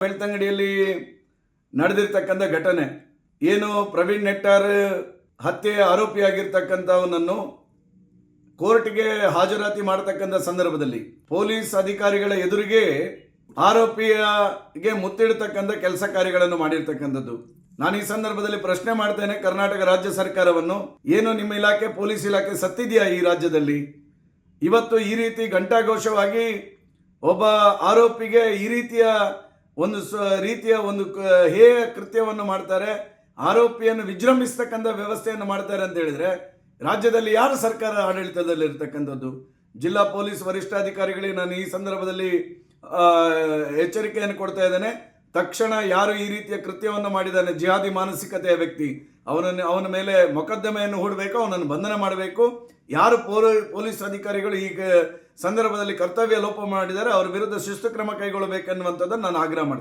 ಬೆಳ್ತಂಗಡಿಯಲ್ಲಿ ನಡೆದಿರ್ತಕ್ಕಂಥ ಘಟನೆ ಏನು ಪ್ರವೀಣ್ ನೆಟ್ಟಾರ್ ಹತ್ಯೆ ಆರೋಪಿಯಾಗಿರ್ತಕ್ಕಂಥವನನ್ನು ಕೋರ್ಟ್ಗೆ ಹಾಜರಾತಿ ಮಾಡತಕ್ಕಂಥ ಸಂದರ್ಭದಲ್ಲಿ ಪೊಲೀಸ್ ಅಧಿಕಾರಿಗಳ ಎದುರಿಗೆ ಆರೋಪಿಗೆ ಮುತ್ತಿಡತಕ್ಕಂಥ ಕೆಲಸ ಕಾರ್ಯಗಳನ್ನು ಮಾಡಿರ್ತಕ್ಕಂಥದ್ದು. ನಾನು ಈ ಸಂದರ್ಭದಲ್ಲಿ ಪ್ರಶ್ನೆ ಮಾಡ್ತೇನೆ ಕರ್ನಾಟಕ ರಾಜ್ಯ ಸರ್ಕಾರವನ್ನು, ಏನು ನಿಮ್ಮ ಇಲಾಖೆ ಪೊಲೀಸ್ ಇಲಾಖೆ ಸತ್ತಿದೆಯಾ ಈ ರಾಜ್ಯದಲ್ಲಿ? ಇವತ್ತು ಈ ರೀತಿ ಘಂಟಾಘೋಷವಾಗಿ ಒಬ್ಬ ಆರೋಪಿಗೆ ಈ ರೀತಿಯ ಒಂದು ಹೇಯ ಕೃತ್ಯವನ್ನು ಮಾಡ್ತಾರೆ, ಆರೋಪಿಯನ್ನು ವಿಜೃಂಭಿಸ್ತಕ್ಕಂಥ ವ್ಯವಸ್ಥೆಯನ್ನು ಮಾಡ್ತಾರೆ ಅಂತ ಹೇಳಿದ್ರೆ ರಾಜ್ಯದಲ್ಲಿ ಯಾರು ಸರ್ಕಾರ ಆಡಳಿತದಲ್ಲಿ ಇರ್ತಕ್ಕಂಥದ್ದು? ಜಿಲ್ಲಾ ಪೊಲೀಸ್ ವರಿಷ್ಠಾಧಿಕಾರಿಗಳಿಗೆ ನಾನು ಈ ಸಂದರ್ಭದಲ್ಲಿ ಎಚ್ಚರಿಕೆಯನ್ನು ಕೊಡ್ತಾ ಇದ್ದೇನೆ. ತಕ್ಷಣ ಯಾರು ಈ ರೀತಿಯ ಕೃತ್ಯವನ್ನು ಮಾಡಿದ್ದಾನೆ, ಜಿಹಾದಿ ಮಾನಸಿಕತೆಯ ವ್ಯಕ್ತಿ, ಅವನ ಮೇಲೆ ಮೊಕದ್ದಮೆಯನ್ನು ಹೂಡಬೇಕು, ಅವನನ್ನು ಬಂಧನ ಮಾಡಬೇಕು. ಯಾರು ಪೊಲೀಸ್ ಅಧಿಕಾರಿಗಳು ಈ ಸಂದರ್ಭದಲ್ಲಿ ಕರ್ತವ್ಯ ಲೋಪ ಮಾಡಿದ್ದಾರೆ ಅವರ ವಿರುದ್ಧ ಶಿಸ್ತು ಕ್ರಮ ಕೈಗೊಳ್ಳಬೇಕನ್ನುವಂಥದ್ದನ್ನು ನಾನು ಆಗ್ರಹ ಮಾಡ್ತೀನಿ.